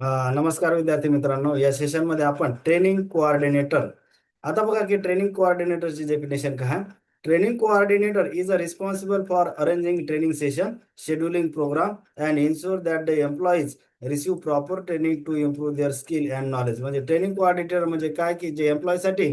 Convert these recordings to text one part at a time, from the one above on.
नमस्कार विद्यार्थी मित्रांनो, या सेशनमध्ये आपण ट्रेनिंग कोऑर्डिनेटर. आता बघा की ट्रेनिंग कोऑर्डिनेटरची डेफिनेशन काय आहे. Training coordinator is a responsible for arranging training session, scheduling program and ensure that the employees receive proper training to improve their skill and knowledge. म्हणजे ट्रेनिंग कोऑर्डिनेटर म्हणजे काय की जे एम्प्लॉयसाठी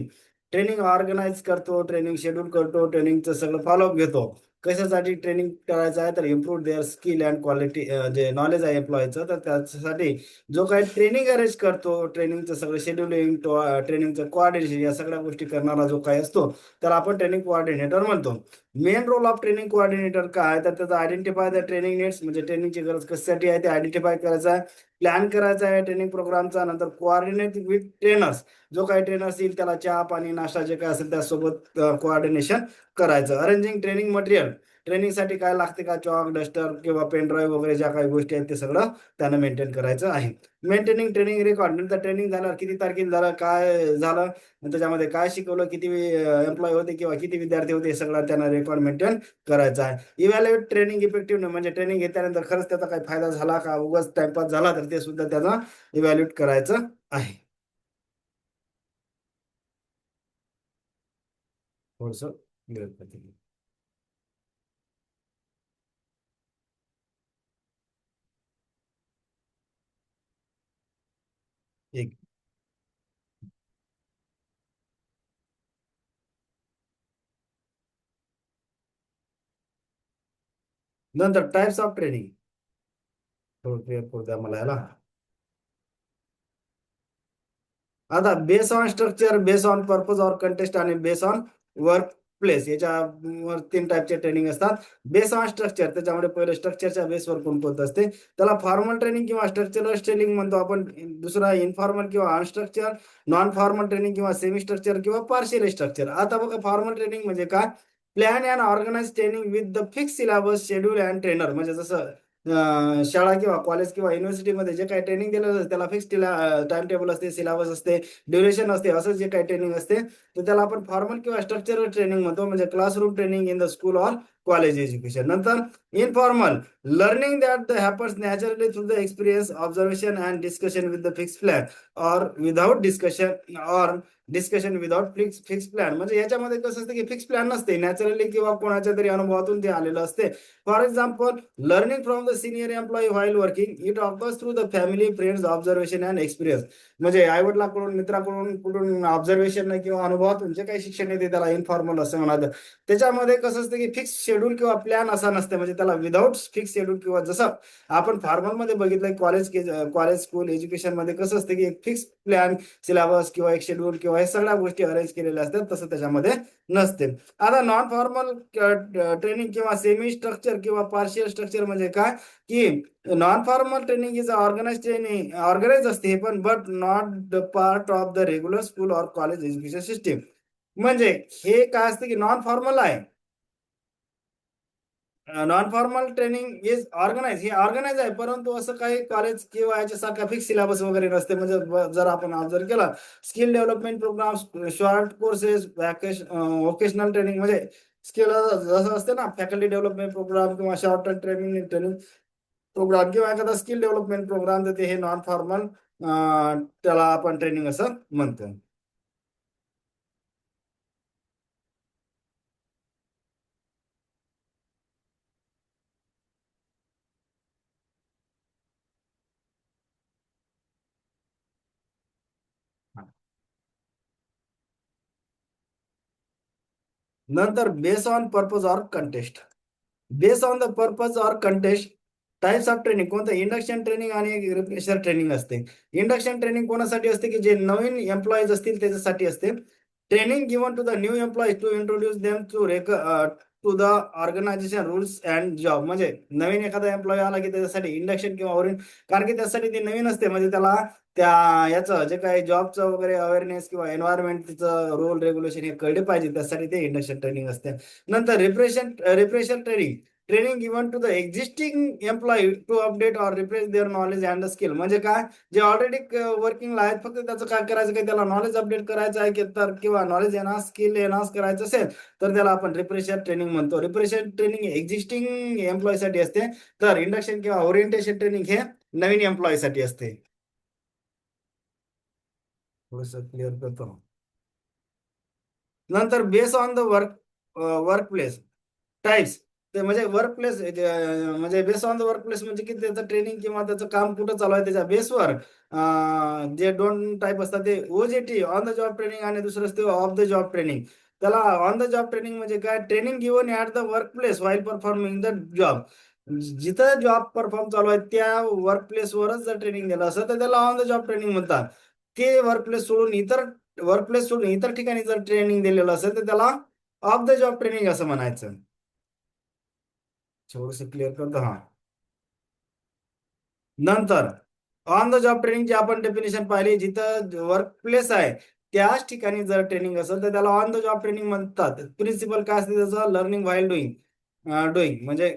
ट्रेनिंग ऑर्गनाईज करतो, training schedule करतो, ट्रेनिंगचं सगळं फॉलोअप घेतो. कशासाठी ट्रेनिंग करायचं आहे तर improve their skill and quality, जे नॉलेज आहे एम्प्लॉयचं तर त्याच्यासाठी जो काही ट्रेनिंग अरेंज करतो, ट्रेनिंगचं सगळं शेड्युलिंग, ट्रेनिंगचं कोऑर्डिनेशन या सगळ्या गोष्टी करणारा जो काही असतो त्याला आपण ट्रेनिंग कोऑर्डिनेटर म्हणतो. Main role of training coordinator काय तर त्याचा आयडेंटिफाय द ट्रेनिंग नीड्स, म्हणजे ट्रेनिंगची गरज कशासाठी आहे ते आयडेंटिफाय करायचं आहे, प्लॅन करायचा आहे ट्रेनिंग प्रोग्रामचा, नंतर कोऑर्डिनेट विथ ट्रेनर्स, जो काही ट्रेनर्स येईल त्याला चहा पाणी नाश्ता जे काय असेल त्यासोबत कोऑर्डिनेशन करायचं. अरेंजिंग ट्रेनिंग मटेरियल, ट्रेनिंगसाठी काय लागते का, चॉक डस्टर किंवा पेन ड्राईव्ह वगैरे ज्या काही गोष्टी आहेत ते सगळं त्यानं मेंटेन करायचं आहे. मेंटेनिंग ट्रेनिंग रेकॉर्ड, नंतर ट्रेनिंग झालं किती तारखेला झालं, काय झालं, त्याच्यामध्ये काय शिकवलं, किती एम्प्लॉय होते किंवा किती विद्यार्थी होते, हे सगळं त्यांना रेकॉर्ड मेंटेन करायचा आहे. इव्हॅल्युएट ट्रेनिंग इफेक्टिव्ह, म्हणजे ट्रेनिंग घेतल्यानंतर खरंच त्याचा काही फायदा झाला का, उगाच टाइमपास झाला तर ते सुद्धा त्याचा इव्हॅल्युएट करायचं आहे. थोडस एक. नंतर टाइप्स ऑफ ट्रेनिंग, थोडं क्लिअर करू द्या मला याला. आता base on structure, base on purpose or contest आणि बेस ऑन वर्क प्लेस, याच्यावर तीन टाईपचे ट्रेनिंग असतात. बेस ऑन स्ट्रक्चर, त्याच्यामध्ये पहिले स्ट्रक्चरच्या बेसवर कोणतं असते त्याला फॉर्मल ट्रेनिंग किंवा स्ट्रक्चरल ट्रेनिंग म्हणतो आपण. दुसरा इनफॉर्मल किंवा अनस्ट्रक्चर, नॉन फॉर्मल ट्रेनिंग किंवा सेमी स्ट्रक्चर किंवा पार्शियल स्ट्रक्चर. आता बघा फॉर्मल ट्रेनिंग म्हणजे काय, plan and organise training with the fix syllabus, schedule and trainer. म्हणजे जसं शाळा किंवा कॉलेज किंवा युनिव्हर्सिटीमध्ये जे काही ट्रेनिंग दिलं जातं त्याला फिक्स टाइम टेबल असते, सिलेबस असते, ड्युरेशन असते, असं जे काही ट्रेनिंग असते तर त्याला आपण फॉर्मल किंवा स्ट्रक्चरल ट्रेनिंग म्हणतो, म्हणजे classroom training in the school or college education. नंतर informal, learning that happens naturally through the experience, observation and discussion with the fix plan or without discussion, or discussion without fix fix plan. म्हणजे याच्यामध्ये कसं असतं की fix plan नसते, naturally किंवा कोणाच्या तरी अनुभवातून ते आलेलं असते. For example, learning from the senior employee while working, it offers through the family, friends, observation and experience. म्हणजे आईवडिलांकडून, मित्राकडून, कुठून ऑब्झर्वेशन किंवा अनुभवातून जे काही शिक्षण येते त्याला इन्फॉर्मल असं म्हणतात. त्याच्यामध्ये कसं असतं की फिक्स शेड्यूल किंवा प्लॅन असा नसते, म्हणजे त्याला विदाऊट फिक्स शेड्यूल किंवा जसं आपण फॉर्मल मध्ये बघितलं कॉलेज स्कूल एज्युकेशन मध्ये कसं असतं की एक फिक्स प्लॅन, सिलेबस किंवा एक शेड्यूल किंवा हे सगळ्या गोष्टी अरेंज केलेल्या असतात, तसं त्याच्यामध्ये नसते. आता नॉन फॉर्मल ट्रेनिंग किंवा सेमी स्ट्रक्चर किंवा पार्शियल स्ट्रक्चर म्हणजे काय की non formal training is organise training, organise असते पण but not the part of the regular school or college education system. म्हणजे हे काय असतं की नॉन फॉर्मल आहे, non formal training is organise, हे ऑर्गनाइज आहे परंतु असं काही कॉलेज किंवा याच्यासारखा फिक्स सिलेबस वगैरे नसते. म्हणजे जर आपण ऑब्झर्व केला, skill development program, short courses, vocational training, म्हणजे स्किल जसं असते ना फॅकल्टी डेव्हलपमेंट प्रोग्राम किंवा short term training training program किंवा एखादा स्किल डेव्हलपमेंट प्रोग्राम, तर ते हे नॉन फॉर्मल त्याला आपण ट्रेनिंग असं म्हणतो. नंतर base on purpose or contest, base on the purpose or contest, types of training कोणतं, इंडक्शन ट्रेनिंग आणि रिफ्रेशर ट्रेनिंग असते. इंडक्शन ट्रेनिंग कोणासाठी असते की जे नवीन एम्प्लॉईज असतील त्याच्यासाठी असते. Training given to the new employees to introduce them to the organisation rules and job. म्हणजे नवीन एखादा एम्प्लॉई आला की त्याच्यासाठी इंडक्शन किंवा कारण की त्यासाठी ते नवीन असते, म्हणजे त्याला त्या याचं जे काही जॉबचं वगैरे अवेअरनेस किंवा एन्व्हायरमेंटचं रूल रेग्युलेशन हे कळले पाहिजे, त्यासाठी ते इंडक्शन ट्रेनिंग असते. नंतर refresher training, training given to the existing employee to update or refresh their knowledge and skill. म्हणजे काय, जे ऑलरेडी वर्किंगला आहेत फक्त त्याचं काय करायचं की त्याला नॉलेज अपडेट करायचं आहे की तर किंवा नॉलेज एनहान्स, स्किल एनहान्स करायचं असेल तर त्याला आपण रिफ्रेशर ट्रेनिंग म्हणतो. रिफ्रेशर ट्रेनिंग एक्झिस्टिंग एम्प्लॉयसाठी असते, तर इंडक्शन किंवा ओरिएंटेशन ट्रेनिंग हे नवीन एम्प्लॉयसाठी असते. थोडस क्लिअर करतो. नंतर base on the work place types, ते म्हणजे वर्क प्लेस म्हणजे base on the work place म्हणजे की त्याचं ट्रेनिंग किंवा त्याचं काम कुठं चालू आहे त्याच्या बेसवर जे दोन टाईप असतात ते OJT on the job training आणि दुसरं असते ऑफ द जॉब ट्रेनिंग. त्याला ऑन द जॉब ट्रेनिंग म्हणजे काय, training given at the work place while performing the job. जिथं जॉब परफॉर्म चालू आहे त्या वर्क प्लेसवरच जर ट्रेनिंग दिलं असं तर त्याला ऑन द जॉब ट्रेनिंग म्हणतात. ते वर्क प्लेस सोडून इतर ठिकाणी जर ट्रेनिंग दिलेलं असेल तर त्याला ऑफ द जॉब ट्रेनिंग असं म्हणायचं. थोडस क्लिअर करतो. हा, नंतर ऑन द जॉब ट्रेनिंगची आपण डेफिनेशन पाहिली, जिथं वर्क प्लेस आहे त्याच ठिकाणी जर ट्रेनिंग असेल तर त्याला ऑन द जॉब ट्रेनिंग म्हणतात. प्रिन्सिपल काय असते त्याचं, लर्निंग व्हाईल डुईंग म्हणजे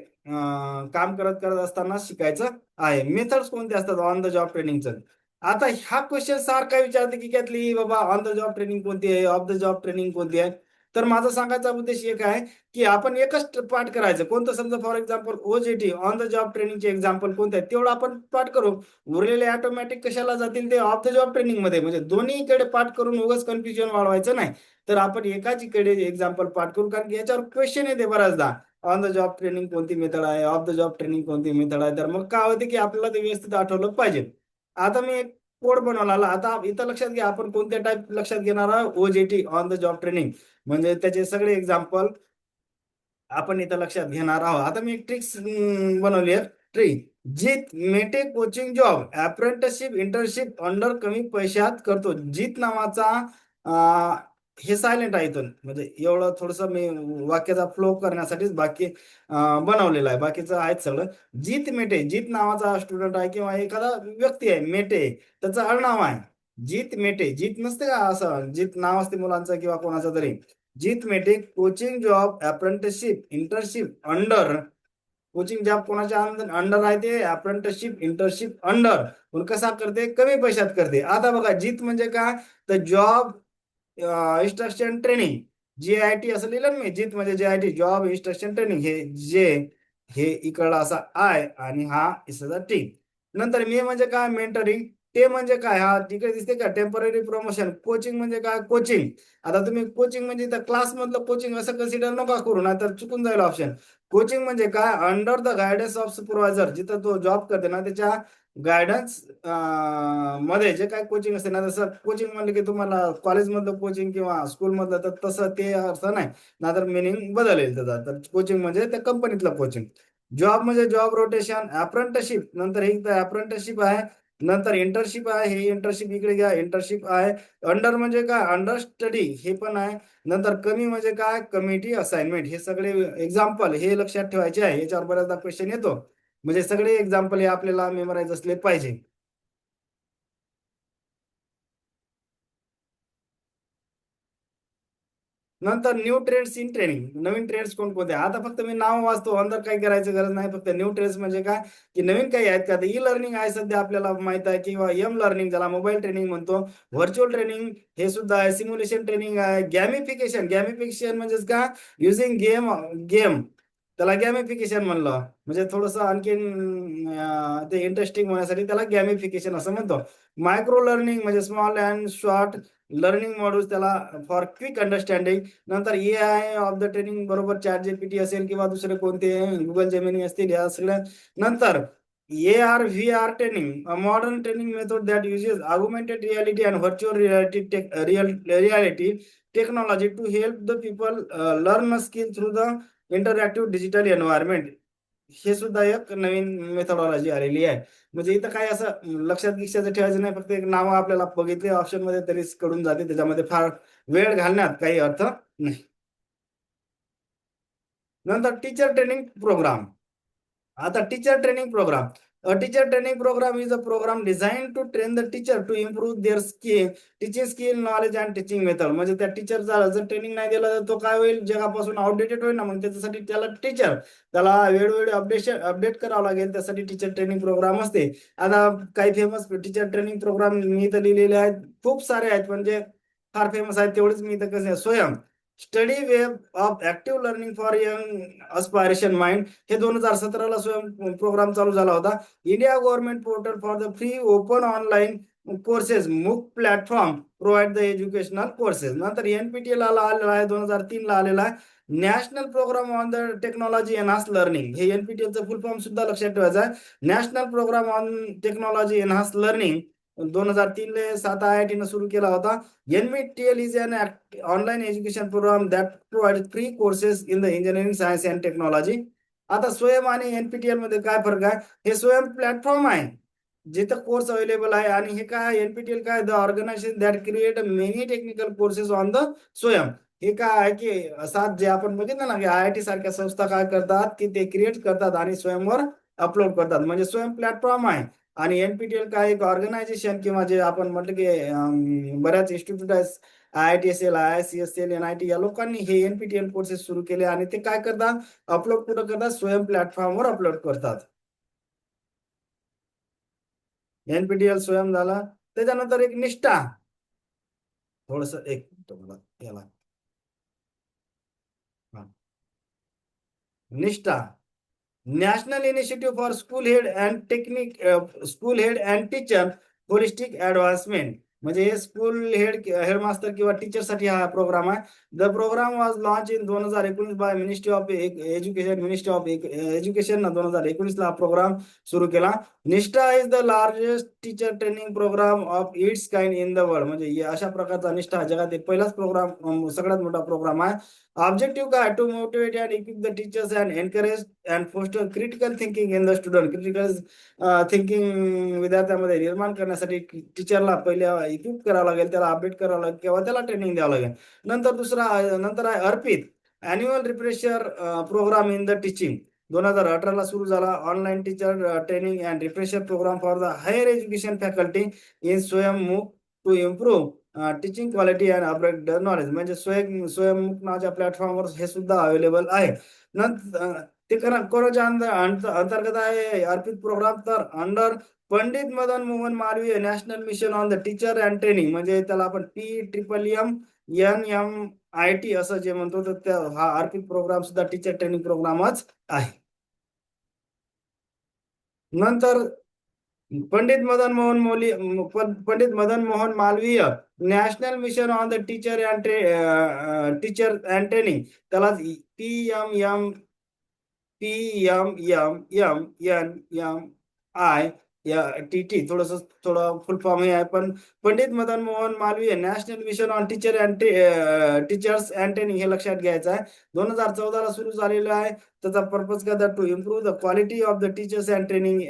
काम करत करत असताना शिकायचं आहे. मेथड्स कोणते असतात ऑन द जॉब ट्रेनिंगचं. आता ह्या क्वेश्चन सारखा विचारते की त्यातली बाबा ऑन द जॉब ट्रेनिंग कोणती आहे, ऑफ द जॉब ट्रेनिंग कोणती आहे. तर माझा सांगायचा उद्देश एक आहे की आपण एकच पाठ करायचं कोणतं, समजा for example OGT on the job ट्रेनिंगचे एक्झाम्पल कोणते आहेत तेवढं आपण पाठ करू. उरलेले ऑटोमॅटिक कशाला जातील, ते ऑफ द जॉब ट्रेनिंग मध्ये. म्हणजे दोन्हीकडे पाठ करून उगाच कन्फ्युजन वाढवायचं नाही. तर आपण एकाचीकडे एक्झाम्पल पाठ करू, कारण की याच्यावर क्वेश्चन येते बऱ्याचदा, ऑन द जॉब ट्रेनिंग कोणती मेथड आहे, ऑफ द जॉब ट्रेनिंग कोणती मेथड आहे. तर मग काय होते की आपल्याला ते व्यवस्थित आठवलं पाहिजे. आता मी एक कोड बनवला. आता इथं लक्षात घ्या आपण कोणत्या टाईप लक्षात घेणार आहोत, OGT on the job training म्हणजे त्याचे सगळे एक्झाम्पल आपण इथं लक्षात घेणार आहोत. आता मी एक ट्रिक्स बनवली आहे. ट्रिक, जीत मेटे coaching job apprenticeship internship under कमी पैशात करतो. जीत नावाचा अं, हे सायलेंट आहे इथून, म्हणजे एवढं थोडस मी वाक्याचा फ्लो करण्यासाठीच बाकी बनवलेलं आहे, बाकीचं आहेत सगळं. जीत मेटे, जीत नावाचा स्टुडंट आहे किंवा एखादा व्यक्ती आहे मेटे, त्याचं आडनाव आहे जीत मेटे. जीत नसते का असं, जीत नाव असते मुलांचं किंवा कोणाचं तरी. जीत मेटे coaching job apprenticeship internship under, coaching job कोणाच्या अंडर आहे ते, अप्रेंटिसशिप इंटर्नशिप अंडर. पण कसा करते, कमी पैशात करते. आता बघा जीत म्हणजे काय, तर जॉब इन्स्ट्रक्शन ट्रेनिंग, JIT असं लिहिलं ना मी. जीत म्हणजे JIT जॉब इन्स्ट्रक्शन ट्रेनिंग, हे जे हे इकडला असा आय आणि हा इसा टी. नंतर मे म्हणजे काय, मेंटरिंग. ते म्हणजे काय, हा तिकडे दिसते का, टेम्पररी प्रमोशन. कोचिंग म्हणजे काय, कोचिंग. आता तुम्ही कोचिंग म्हणजे त्या क्लास मधलं कोचिंग असं कन्सिडर नका करू, ना तर चुकून जाईल ऑप्शन. कोचिंग म्हणजे काय, under the guidance of supervisor, जिथं तो जॉब करते ना त्याच्या गायडन्स मध्ये जे काय कोचिंग असते ना. जसं कोचिंग म्हणलं की तुम्हाला कॉलेजमधलं कोचिंग किंवा स्कूलमधलं, तर तसं ते अर्थ नाही ना, तर मिनिंग बदलेल त्याचा. तर कोचिंग म्हणजे त्या कंपनीतलं कोचिंग. जॉब म्हणजे जॉब रोटेशन. अप्रेंटिसशिप, नंतर हे अप्रेंटिसशिप आहे. नंतर इंटर्नशिप आहे, हे इंटर्नशिप इकडे घ्या, इंटर्नशिप आहे. अंडर म्हणजे काय, अंडर स्टडी हे पण आहे. नंतर कमी म्हणजे काय, कमिटी असाइनमेंट. हे सगळे एक्झाम्पल हे लक्षात ठेवायचे आहे, याच्यावर बऱ्याचदा क्वेश्चन येतो. म्हणजे सगळे एक्झाम्पल हे आपल्याला मेमोराईज असले पाहिजे. नंतर new trends in training, Naveen trends कोणकोणते. आता फक्त मी नाव वाचतो, अंदर काही करायचं गरज नाही. फक्त न्यू ट्रेंड्स म्हणजे काय, की नवीन काही आहेत का. ई लर्निंग आहे सध्या आपल्याला माहित आहे, किंवा एम लर्निंग ज्याला मोबाईल ट्रेनिंग म्हणतो. व्हर्च्युअल ट्रेनिंग हे सुद्धा आहे. सिम्युलेशन ट्रेनिंग आहे. गॅमिफिकेशन, गॅमिफिकेशन म्हणजेच का, युझिंग गेम त्याला गॅमिफिकेशन म्हणलं. म्हणजे थोडंसं आणखीन ते इंटरेस्टिंग होण्यासाठी त्याला गॅमिफिकेशन असं म्हणतो. मायक्रो लर्निंग म्हणजे small and short learning modules, त्याला फॉर क्विक अंडरस्टँडिंग. नंतर AI ऑफ द ट्रेनिंग बरोबर चॅट जीपीटी असेल किंवा दुसरे कोणते गुगल जेमिनी असतील, या सगळ्या. नंतर AR/VR training, modern training method that uses augmented reality and virtual reality technology to help the people learn skill through the interactive digital environment. हे सुद्धा एक नवीन मेथडॉलॉजी आलेली आहे. म्हणजे इथं काय असं लक्षात गिक्षाचं ठेवायचं नाही, फक्त एक नाव आपल्याला बघितले ऑप्शन मध्ये तरी कडून जाते. त्याच्यामध्ये फार वेळ घालण्यात काही अर्थ नाही. नंतर टीचर ट्रेनिंग प्रोग्राम. आता teacher training programme, teacher training programme is a programme design to train the teacher to improve their skill, teaching skill, knowledge and teaching method. म्हणजे त्या टीचरचा जर ट्रेनिंग नाही दिलं तर तो काय होईल, जगापासून आउटडेटेड होईल ना. मग त्याच्यासाठी त्याला त्याला वेळोवेळी अपडेट करावं लागेल. त्यासाठी टीचर ट्रेनिंग प्रोग्राम असते. आता काही फेमस टीचर ट्रेनिंग प्रोग्राम मी इथं लिहिलेले आहेत, खूप सारे आहेत, म्हणजे फार फेमस आहेत तेवढेच मी इथं कसं, Swayam study web of active learning for young aspiration mind, हे 2017ला स्वयं प्रोग्राम चालू झाला होता. India government portal for the free open online courses MOOC platform provide the educational courses. नंतर एनपीटीएल आलेला आहे 2003 ला आलेला आहे national program on the technology enhance learning. हे एनपीटीएलचं फुल फॉर्म सुद्धा लक्षात ठेवायचा आहे. National program on technology enhance learning 2003 ले 7 IIT न सुरू केला होता. NPTEL is an online education programme that provide free courses in the engineering science and technology. आता स्वयं आणि एनपीटीएल मध्ये काय फरक आहे? हे स्वयं प्लॅटफॉर्म आहे जिथं कोर्स अवेलेबल आहे, आणि हे काय एनपीटीएल काय the organisation that create many technical courses on the Swayam. हे काय आहे की सात जे आपण बघितलं ना की IIT सारख्या संस्था काय करतात की ते क्रिएट करतात आणि स्वयंवर अपलोड करतात, म्हणजे स्वयं प्लॅटफॉर्म आहे. आणि एनपीटीएल काय एक ऑर्गनायझेशन किंवा जे आपण म्हटलं की बऱ्याच इन्स्टिट्यूट आहेत, IIT असेल, IISc असेल, NIT, या लोकांनी हे एनपीटीएल कोर्सेस सुरू केले आणि ते काय करतात अपलोड कुठं करतात? स्वयं प्लॅटफॉर्मवर अपलोड करतात. एनपीटीएल स्वयं झाला. त्याच्यानंतर एक निष्ठा, थोडस एक मिनिट मला याला हा. निष्ठा national initiative for school head and technique school head and teacher holistic advancement. म्हणजे हे स्कूल हेडमास्टर किंवा टीचर साठी हा प्रोग्राम आहे. The programme was launch in 2019 by ministry of education. Ministry of education 2019 ला हा प्रोग्राम सुरू केला. Nishtha is the largest teacher training programme of its kind in the world. म्हणजे अशा प्रकारचा निष्ठा जगातील पहिलाच प्रोग्राम, सगळ्यात मोठा प्रोग्राम आहे. ऑब्जेक्टिव्ह काय? To motivate and equip the teachers and encourage and foster critical thinking in the student. Critical thinking विद्यार्थ्यांमध्ये निर्माण करण्यासाठी टीचरला पहिले इक्विप करावं लागेल, त्याला अपडेट करावं लागेल किंवा त्याला ट्रेनिंग द्यावं लागेल. नंतर आहे ARPIT annual refresher program in the teaching. 2018 ला सुरू झाला online teacher training and refresher program for the higher education faculty in स्वयंमुख to improve teaching quality and upgrade the knowledge. म्हणजे स्वयंमुख नावाच्या प्लॅटफॉर्मवर हे सुद्धा अवेलेबल आहे. नंतर ते कोणाच्या अंतर्गत आहे अर्पित प्रोग्राम? तर under Pandit Madan Mohan Malviya national mission on the teacher and training. म्हणजे त्याला आपण PMMNMIT असं जे म्हणतो, तर हा अर्पित प्रोग्राम सुद्धा टीचर ट्रेनिंग प्रोग्रामच आहे. नंतर Pandit Madan Mohan Malviya national mission on the teacher and training, त्याला PMMNMITT थोडं फुल फॉर्म हे आहे. पण Pandit Madan Mohan Malviya national mission on teachers and training हे लक्षात घ्यायचं आहे. 2014 ला सुरू झालेलं आहे. त्याचा पर्पज काय? To improve the quality of the teachers and training,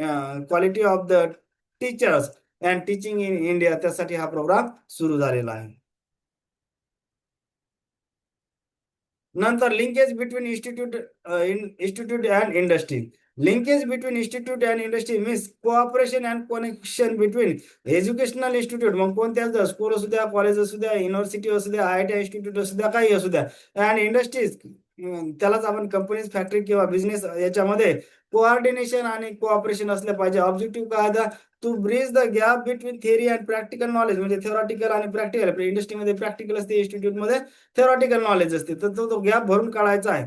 quality of the teachers and teaching in India. त्यासाठी हा प्रोग्राम सुरू झालेला आहे. नंतर linkage between institute and industry. Linkage between institute and industry means cooperation and connection between educational institute. मग कोणत्या school असू द्या, कॉलेज असू द्या, युनिव्हर्सिटी असू द्या, IIT इन्स्टिट्यूट असू द्या, काही असू द्या, अँड इंडस्ट्रीज, त्यालाच आपण कंपनीज, फॅक्टरी किंवा बिझनेस, याच्यामध्ये कोऑर्डिनेशन आणि कोऑपरेशन असले पाहिजे. ऑब्जेक्टिव्ह काय? To bridge the gap between theory and practical knowledge. म्हणजे थेरॉटिकल आणि प्रॅक्टिकल. इंडस्ट्रीमध्ये प्रॅक्टिकल असते, इन्स्टिट्यूटमध्ये थेरॉटिकल नॉलेज असते, तर तो गॅप भरून काढायचा आहे.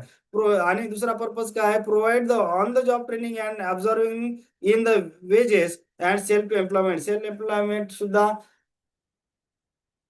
आणि दुसरा पर्पज काय आहे? Provide the on the job training and observing in the wedges and self employment. Self employment सुद्धा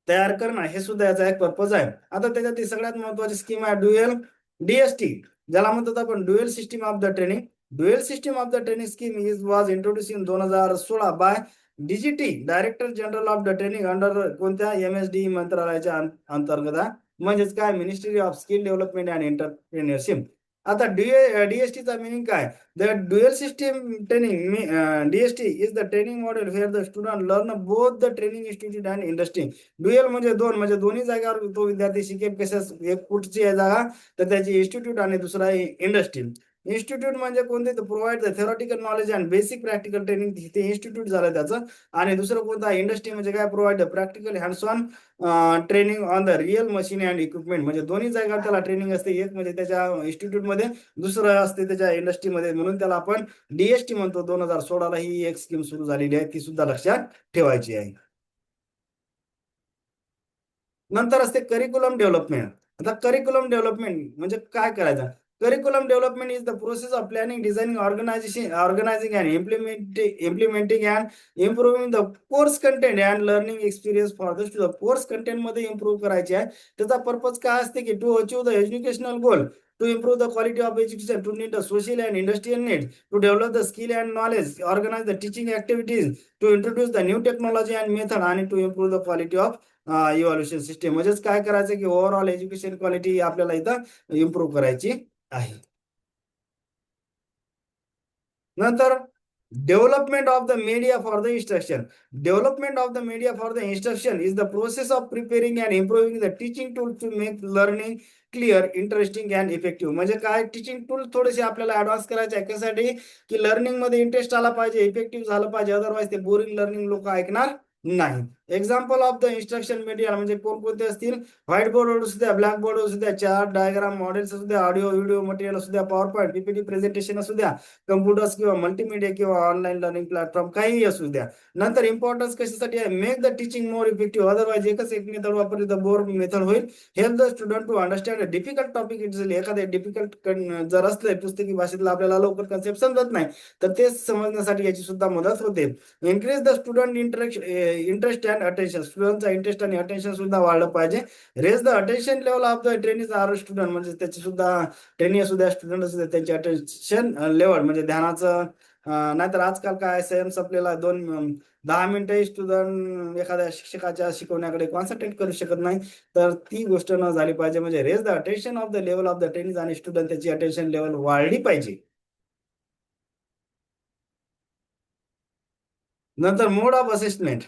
तयार करणं, हे सुद्धा याचा एक पर्पज आहे. आता त्याच्यात सगळ्यात महत्वाची स्कीम आहे ड्युएल DST, ज्याला म्हणतात आपण dual system of the training. Dual system of the training scheme was introduce in 2016 by DGT, director general of the training, under कोणत्या MSD मंत्रालयाच्या अंतर्गत आहे. म्हणजेच काय? Ministry of skill development and entrepreneurship. आता DST चा मिनिंग काय? The dual system training, DST is the training model where the student learn both the training institute and industry. Dual म्हणजे दोन, म्हणजे दोन्ही जागेवर तो विद्यार्थी शिकेल. कशाच? एक कुठची आहे जागा? तर त्याची इन्स्टिट्यूट, आणि दुसरा आहे इंडस्ट्री. इन्स्टिट्यूट म्हणजे कोणते? तर provide the theoretical knowledge and basic practical training, ते इन्स्टिट्यूट झालं त्याचं. आणि दुसरं कोणतं? इंडस्ट्री म्हणजे काय? Provide the practical hands on training on the real machine and equipment. म्हणजे दोन्ही जागेवर त्याला ट्रेनिंग असते, एक म्हणजे त्याच्या इन्स्टिट्यूटमध्ये, दुसरं असते त्याच्या इंडस्ट्रीमध्ये. म्हणून त्याला आपण DST म्हणतो. 2016 ला ही एक स्कीम सुरू झालेली आहे, ती सुद्धा लक्षात ठेवायची आहे. नंतर असते करिक्युलम डेव्हलपमेंट. आता करिक्युलम डेव्हलपमेंट म्हणजे काय करायचं? Curriculum development is the process of planning, designing, organizing and implementing and improving the course content and learning experience for the student. Course content मध्ये इम्प्रूव्ह करायचे आहे. त्याचा पर्पज काय असते की to achieve the educational goal, to improve the quality of education, to meet the social and industrial needs, to develop the skill and knowledge, organize the teaching activities, to introduce the new technology and method, आणि to improve the quality of evaluation system. म्हणजेच काय करायचं की overall education quality आपल्याला इथं improve करायची आहे. नंतर development of the media for the instruction. Development of the media for the instruction is the process of preparing and improving the teaching tool to make learning clear, interesting and effective. म्हणजे काय, teaching tool थोडेसे आपल्याला advance करायचे आहे. कशासाठी की learning मध्ये interest आला पाहिजे, इफेक्टिव्ह झालं पाहिजे, अदरवाईज ते बोरिंग लर्निंग लोक ऐकणार नाही. Example of the instruction media म्हणजे कोणकोणते असतील, व्हाईट बोर्डवर असू द्या, ब्लॅक बोर्डवर असू द्या, चार्ट, डायग्राम, मॉडेल्स असू द्या, ऑडिओ व्हिडिओ मटेरियल असू द्या, पॉवर पॉईंट, पीपीटी प्रेझेंटेशन असू द्या, कम्प्युटर्स किंवा मल्टीमीडिया किंवा ऑनलाईन लर्निंग प्लॅटफॉर्म काहीही असू द्या. नंतर इम्पॉर्टन्स कशासाठी आहे, make the teaching more effective. Otherwise एकच एक मेथड वापरली तर बोर मेथड होईल. Help the student to understand a difficult topic. It एखाद्या डिफिकल्ट जर असले पुस्तकी भाषेतला आपल्याला लवकर कन्सेप्ट समजत नाही तर ते समजण्यासाठी याची सुद्धा मदत होते. Increase the student interest and attention. स्टुडंटचा इंटरेस्ट आणि अटेन्शन सुद्धा वाढलं पाहिजे. Raise the attention level of the training or student. म्हणजे त्याची सुद्धा ट्रेनिंग असू द्या, स्टुडंट असू द्या, त्यांची अटेन्शन लेवल म्हणजे ध्यानाचं. नाहीतर आजकाल काय संयम संपलेला, 10 मिनिटं स्टुडंट एखाद्या शिक्षकाच्या शिकवण्याकडे कॉन्सन्ट्रेट करू शकत नाही. तर ती गोष्ट न झाली पाहिजे. म्हणजे raise the attention of the level of the training आणि स्टुडंट त्याची अटेन्शन लेवल वाढली पाहिजे. नंतर mode of assessment.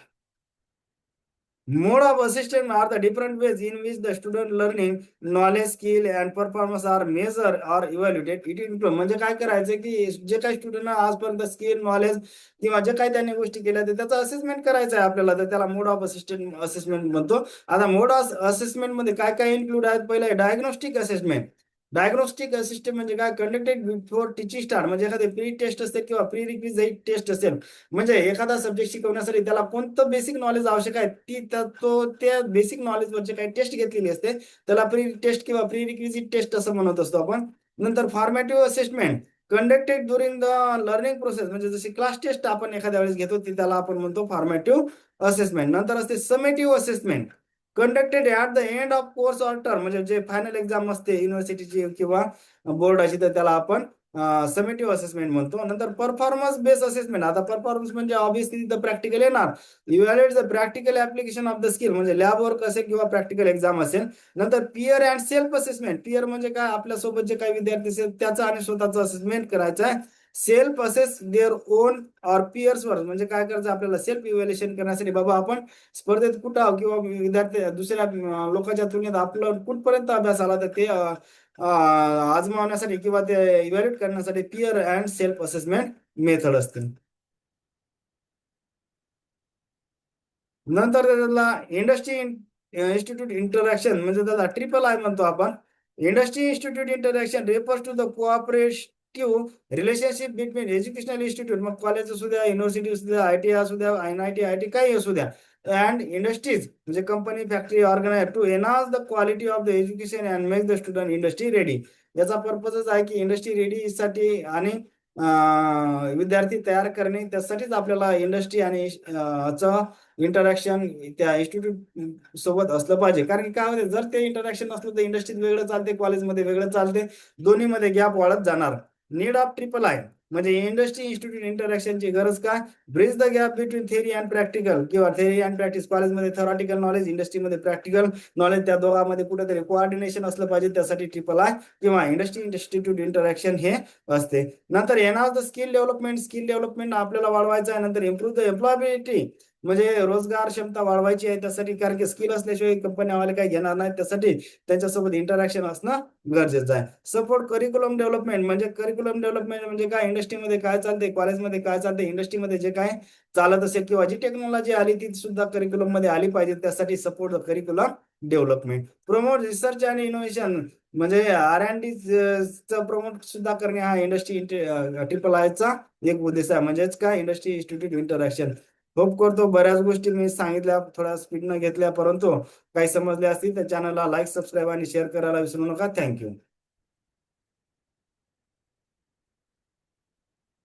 Mode of assessment are the different ways in which the student learning, knowledge, skill and performance are measured or evaluated. It include म्हणजे काय करायचं की जे काही स्टुडंट आजपर्यंत स्किल, नॉलेज किंवा जे काही त्यांनी गोष्टी केल्या त्याचं असेसमेंट करायचं आहे आपल्याला, तर त्याला मोड ऑफ असेसमेंट म्हणतो. आता मोड ऑफ असेसमेंट मध्ये काय काय इन्क्लूड आहेत, पहिलं डायग्नोस्टिक असेसमेंट. डायग्नोस्टिक सिस्टम म्हणजे काय, कंडक्टेड बिफोर टीचिंग स्टार्ट. म्हणजे एखादी प्री टेस्ट असेल किंवा प्री रिक्विजिट टेस्ट असेल, म्हणजे एखादा सब्जेक्ट शिकवण्यासाठी त्याला कोणतं बेसिक नॉलेज आवश्यक आहे ती त्या बेसिक नॉलेजवरची काही टेस्ट घेतलेली असते, त्याला प्री टेस्ट किंवा प्री रिक्विजिट टेस्ट असं म्हणत असतो आपण. नंतर formative assessment conducted during the learning process. म्हणजे जशी क्लास टेस्ट आपण एखाद्या वेळेस घेतो ती त्याला आपण म्हणतो फॉर्मॅटिव्ह असेसमेंट. नंतर असते summative assessment conducted at the end of course or term. म्हणजे जे फायनल एक्झाम असते युनिव्हर्सिटीची किंवा बोर्डाची, तर त्याला आपण समेटिव्ह असेसमेंट म्हणतो. नंतर परफॉर्मन्स बेस्ड असेसमेंट. आता परफॉर्मन्स म्हणजे ऑब्व्हियसली तिथं प्रॅक्टिकल येणार. Evaluate the practical application of the skill. म्हणजे लॅब वर्क असेल किंवा प्रॅक्टिकल एक्झाम असेल. नंतर peer and self assessment. Peer म्हणजे काय, आपल्यासोबत जे काही विद्यार्थी असेल त्याचं आणि स्वतःचं असेसमेंट करायचं आहे. Self assess their own or peers वर. म्हणजे काय करायचं आपल्याला सेल्फ इव्हॅल्युएशन करण्यासाठी, बाबा आपण स्पर्धेत कुठं आहोत किंवा विद्यार्थी दुसऱ्या लोकांच्या तुलनेत आपलं कुठपर्यंत अभ्यास आला, तर ते आजमावण्यासाठी किंवा ते इव्हॅल्युएट करण्यासाठी peer and self assessment method असते. नंतर त्याला इंडस्ट्री इन्स्टिट्यूट इंटरॅक्शन. म्हणजे त्याला ट्रिपल IE म्हणतो आपण. Industry institute interaction refers to the cooperative relationship between educational institute, मग कॉलेज असू द्या, युनिव्हर्सिटी असू द्या, IIT असू द्या, NIT, IIT काही असू द्या, अँड इंडस्ट्रीज म्हणजे company, factory, organise to enhance the quality of the education and make the student industry ready. याचा पर्पजच आहे की इंडस्ट्री रेडी साठी आणि विद्यार्थी तयार करणे. त्यासाठीच आपल्याला इंडस्ट्री आणि इंटरॅक्शन त्या इन्स्टिट्यूट सोबत असलं पाहिजे. कारण की काय होते, जर ते इंटरॅक्शन नसलं तर इंडस्ट्रीत वेगळं चालते, कॉलेजमध्ये वेगळं चालते, दोन्हीमध्ये गॅप वाढत जाणार. नीड ऑफ ट्रिपल IE म्हणजे इंडस्ट्री इन्स्टिट्यूट इंटरॅक्शनची गरज काय, bridge the gap between theory and practical किंवा थेअरी अँड प्रॅक्टिस. कॉलेजमध्ये थेरॉटिकल नॉलेज, इंडस्ट्रीमध्ये प्रॅक्टिकल नॉलेज, त्या दोघांमध्ये कुठेतरी कोऑर्डिनेशन असलं पाहिजे. त्यासाठी ट्रिपल IE किंवा इंडस्ट्री इन्स्टिट्यूट इंटरॅक्शन हे असते. नंतर enhance the skill development. Skill development आपल्याला वाढवायचं आहे. नंतर इम्प्रूव्ह द एम्प्लॉयबिलिटी म्हणजे रोजगार क्षमता वाढवायची आहे. त्यासाठी कारण की स्किल असल्याशिवाय कंपन्यावाले काही घेणार नाहीत, त्यासाठी त्यांच्यासोबत इंटरॅक्शन असणं गरजेचं आहे. सपोर्ट करिक्युलम डेव्हलपमेंट म्हणजे करिक्युलम डेव्हलपमेंट म्हणजे काय, इंडस्ट्रीमध्ये काय चालते, कॉलेजमध्ये काय चालते, इंडस्ट्रीमध्ये जे काय चालत असेल किंवा जी टेक्नॉलॉजी आली ती सुद्धा करिक्युलम मध्ये आली पाहिजे. त्यासाठी support the curriculum development. Promote research and innovation म्हणजे R&D प्रमोट सुद्धा करणे हा इंडस्ट्री ट्रिपल IEचा एक उद्देश आहे. म्हणजेच काय, इंडस्ट्री इन्स्टिट्यूट इंटरॅक्शन. होप करतो बऱ्याच गोष्टी मी सांगितल्या थोड्या स्पीडनं घेतल्या, परंतु काही समजल्या असतील तर चॅनलला लाईक, सबस्क्राईब आणि शेअर करायला विसरू नका. थँक्यू.